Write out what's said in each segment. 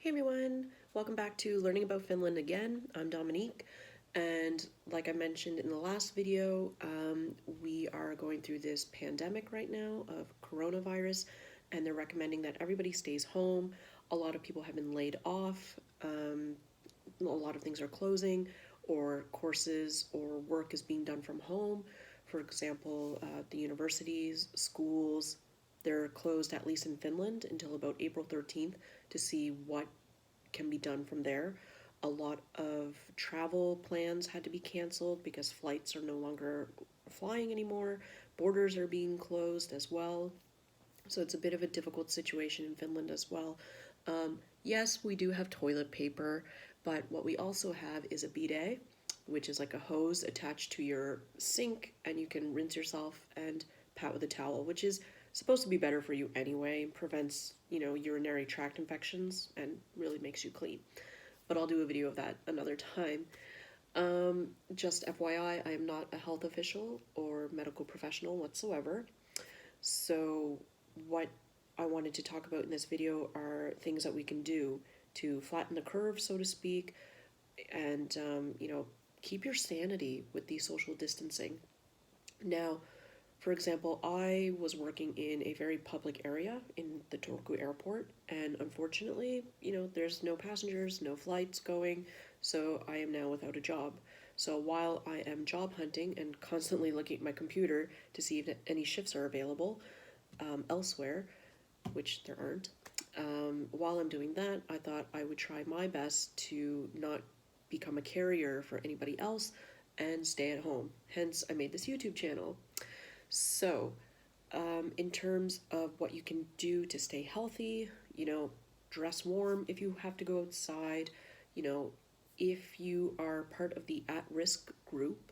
Hey everyone, welcome back to Learning About Finland again. I'm Dominique, and like I mentioned in the last video, we are going through this pandemic right now of coronavirus, and they're recommending that everybody stays home. A lot of people have been laid off, a lot of things are closing, or courses or work is being done from home. For example, the universities, schools, they're closed at least in Finland until about April 13th to see what can be done from there. A lot of travel plans had to be canceled because flights are no longer flying anymore. Borders are being closed as well. So it's a bit of a difficult situation in Finland as well. Yes, we do have toilet paper, but what we also have is a bidet, which is like a hose attached to your sink, and you can rinse yourself and pat with a towel, which is supposed to be better for you anyway, prevents, urinary tract infections and really makes you clean. But I'll do a video of that another time. Just FYI, I am not a health official or medical professional whatsoever. So, what I wanted to talk about in this video are things that we can do to flatten the curve, so to speak, and, keep your sanity with the social distancing. Now, for example, I was working in a very public area in the Turku airport, and unfortunately, there's no passengers, no flights going, so I am now without a job. So while I am job hunting and constantly looking at my computer to see if any shifts are available elsewhere, which there aren't, while I'm doing that, I thought I would try my best to not become a carrier for anybody else and stay at home. Hence, I made this YouTube channel. So, in terms of what you can do to stay healthy, dress warm if you have to go outside, if you are part of the at risk group.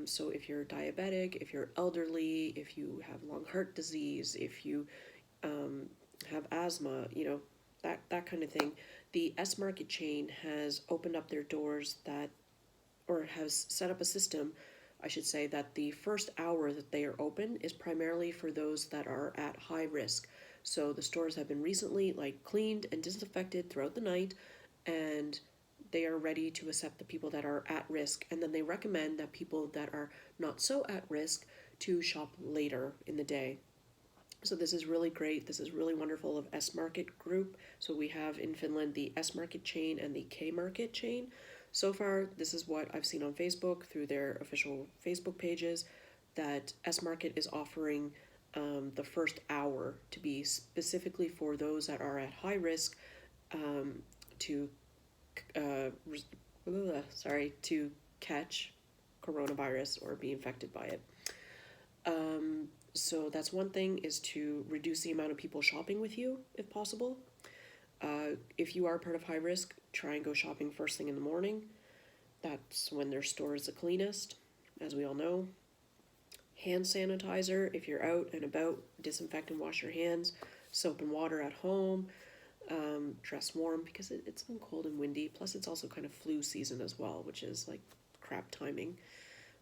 So, if you're diabetic, if you're elderly, if you have lung heart disease, if you have asthma, that kind of thing, the S Market chain has opened up their doors or has set up a system, I should say, that the first hour that they are open is primarily for those that are at high risk. So the stores have been recently cleaned and disinfected throughout the night, and they are ready to accept the people that are at risk. And then they recommend that people that are not so at risk to shop later in the day. So this is really great. This is really wonderful of S Market Group. So we have in Finland the S Market chain and the K Market chain. So far, this is what I've seen on Facebook through their official Facebook pages, that S Market is offering the first hour to be specifically for those that are at high risk to to catch coronavirus or be infected by it. So that's one thing, is to reduce the amount of people shopping with you if possible. If you are part of high risk, try and go shopping first thing in the morning. That's when their store is the cleanest, as we all know. Hand sanitizer, if you're out and about, disinfect and wash your hands. Soap and water at home. Dress warm because it's been cold and windy. Plus, it's also kind of flu season as well, which is like crap timing.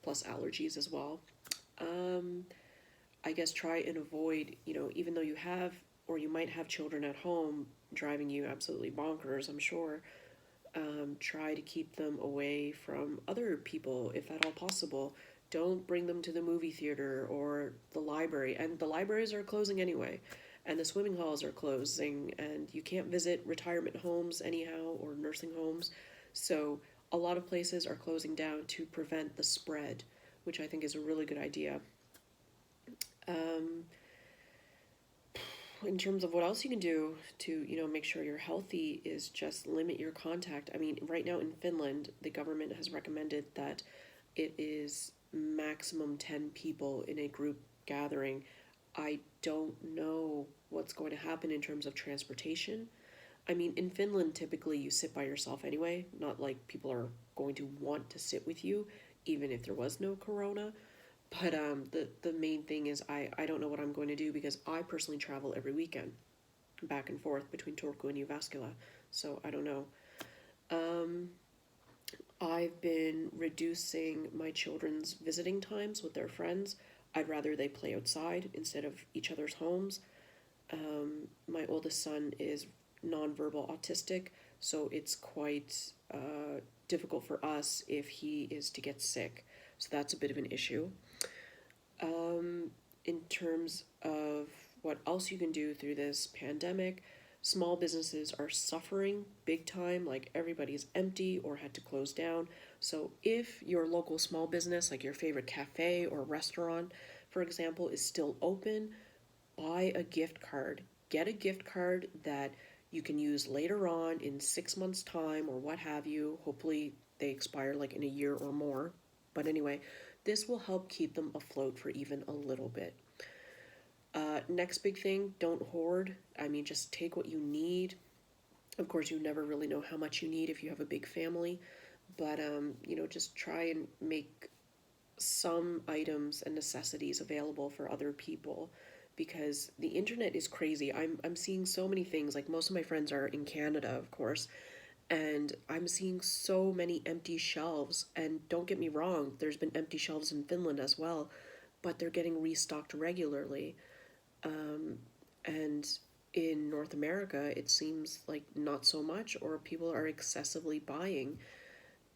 Plus allergies as well. I guess try and avoid, even though you have or you might have children at home driving you absolutely bonkers, I'm sure, try to keep them away from other people if at all possible. Don't bring them to the movie theater or the library. And the libraries are closing anyway. And the swimming halls are closing. And you can't visit retirement homes anyhow or nursing homes. So a lot of places are closing down to prevent the spread, which I think is a really good idea. In terms of what else you can do to, make sure you're healthy, is just limit your contact. I mean, right now in Finland, the government has recommended that it is maximum 10 people in a group gathering. I don't know what's going to happen in terms of transportation. I mean, in Finland, typically you sit by yourself anyway, not like people are going to want to sit with you, even if there was no corona. But the main thing is I don't know what I'm going to do, because I personally travel every weekend back and forth between Turku and Jyväskylä, so I don't know. I've been reducing my children's visiting times with their friends. I'd rather they play outside instead of each other's homes. My oldest son is nonverbal autistic, so it's quite difficult for us if he is to get sick. So that's a bit of an issue. In terms of what else you can do through this pandemic, small businesses are suffering big time, like everybody's empty or had to close down. So if your local small business, like your favorite cafe or restaurant, for example, is still open, buy a gift card. Get a gift card that you can use later on in 6 months' time or what have you. Hopefully, they expire like in a year or more. But anyway, this will help keep them afloat for even a little bit. Next big thing, don't hoard. I mean, just take what you need. Of course, you never really know how much you need if you have a big family, but just try and make some items and necessities available for other people, because the internet is crazy. I'm seeing so many things. Like, most of my friends are in Canada, of course, and I'm seeing so many empty shelves. And don't get me wrong, there's been empty shelves in Finland as well, but they're getting restocked regularly. And in North America, it seems like not so much, or people are excessively buying.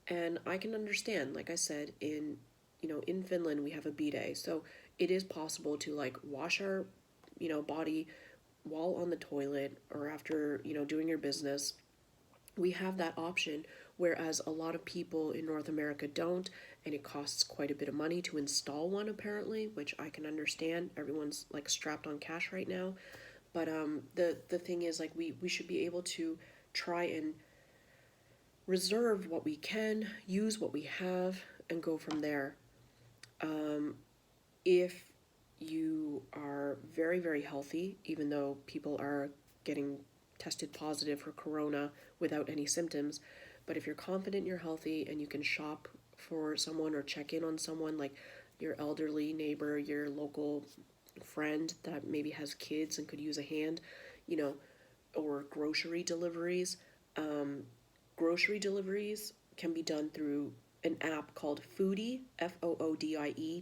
And I can understand, like I said, in Finland we have a bidet, so it is possible to like wash our body while on the toilet or after doing your business. We have that option, whereas a lot of people in North America don't, and it costs quite a bit of money to install one apparently, which I can understand. Everyone's like strapped on cash right now. But the thing is, like, we should be able to try and reserve what we can, use what we have, and go from there. If you are very, very healthy, even though people are getting tested positive for corona without any symptoms, but if you're confident you're healthy and you can shop for someone or check in on someone, like your elderly neighbor, your local friend that maybe has kids and could use a hand, or grocery deliveries. Grocery deliveries can be done through an app called Foodie, FOODIE.fi.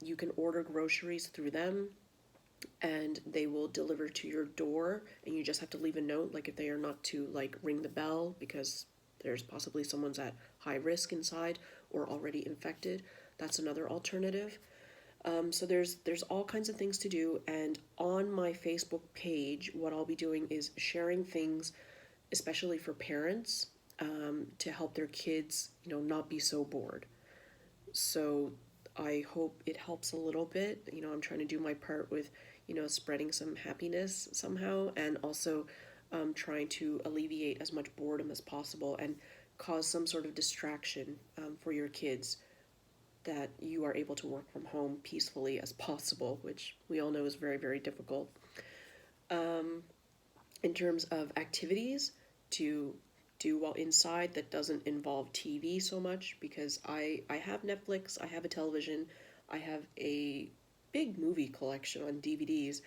You can order groceries through them, and they will deliver to your door, and you just have to leave a note, like if they are not to like ring the bell because there's possibly someone's at high risk inside or already infected. That's another alternative. So there's all kinds of things to do, and on my Facebook page, what I'll be doing is sharing things, especially for parents, to help their kids, not be so bored. So I hope it helps a little bit. I'm trying to do my part with, spreading some happiness somehow, and also trying to alleviate as much boredom as possible and cause some sort of distraction for your kids, that you are able to work from home peacefully as possible, which we all know is very, very difficult. In terms of activities to do while inside that doesn't involve TV so much, because I have Netflix, I have a television, I have a big movie collection on DVDs,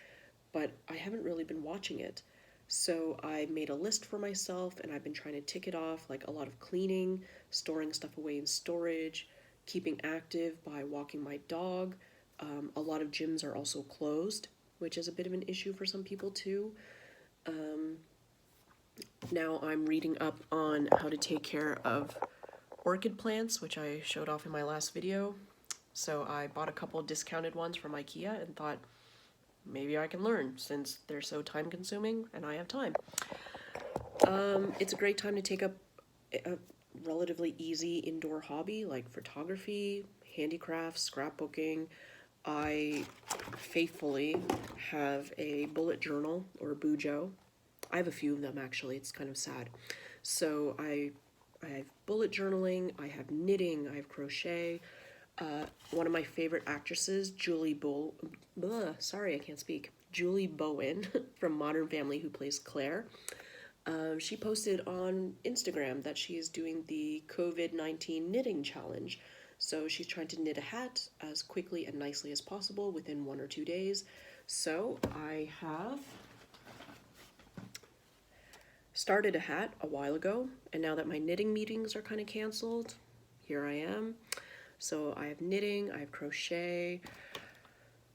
but I haven't really been watching it. So I made a list for myself, and I've been trying to tick it off, like a lot of cleaning, storing stuff away in storage, keeping active by walking my dog. A lot of gyms are also closed, which is a bit of an issue for some people too. Now I'm reading up on how to take care of orchid plants, which I showed off in my last video. So I bought a couple discounted ones from IKEA and thought maybe I can learn, since they're so time consuming and I have time. It's a great time to take up a relatively easy indoor hobby like photography, handicrafts, scrapbooking. I faithfully have a bullet journal, or bujo. I have a few of them actually, it's kind of sad. So I have bullet journaling, I have knitting, I have crochet. One of my favorite actresses, Julie Bowen from Modern Family, who plays Claire. She posted on Instagram that she is doing the COVID-19 knitting challenge. So she's trying to knit a hat as quickly and nicely as possible within 1 or 2 days. So I have started a hat a while ago, and now that my knitting meetings are kind of canceled, here I am. So I have knitting, I have crochet,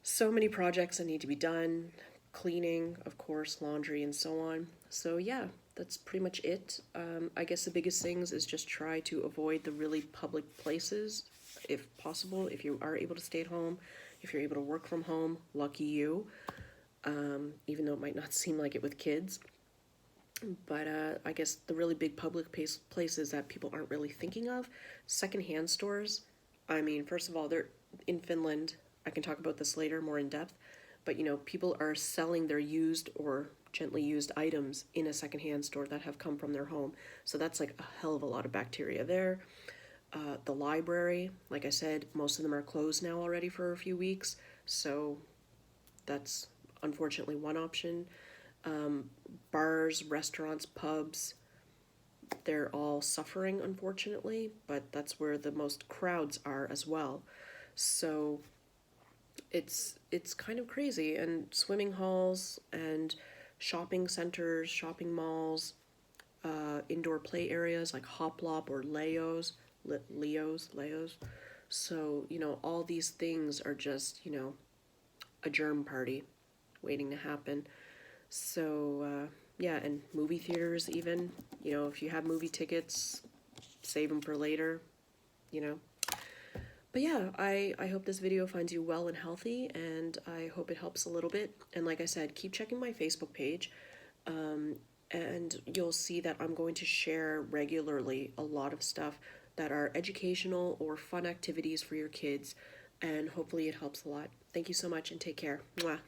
so many projects that need to be done. cleaning, of course, laundry and so on. So yeah, that's pretty much it. I guess the biggest things is just try to avoid the really public places if possible. If you are able to stay at home, if you're able to work from home, lucky you. Even though it might not seem like it with kids. But I guess the really big public places that people aren't really thinking of, secondhand stores. I mean, first of all, they're in Finland. I can talk about this later more in depth. But people are selling their used or gently used items in a secondhand store that have come from their home. So that's like a hell of a lot of bacteria there. The library, like I said, most of them are closed now already for a few weeks. So that's unfortunately one option. Bars, restaurants, pubs, they're all suffering, unfortunately, but that's where the most crowds are as well. So it's kind of crazy. And swimming halls and shopping centers, shopping malls, indoor play areas like Hoplop or Leos. So, all these things are just, a germ party waiting to happen. So, yeah, and movie theaters even, if you have movie tickets, save them for later, you know. But yeah, I hope this video finds you well and healthy, and I hope it helps a little bit. And like I said, keep checking my Facebook page, and you'll see that I'm going to share regularly a lot of stuff that are educational or fun activities for your kids, and hopefully it helps a lot. Thank you so much and take care. Mwah.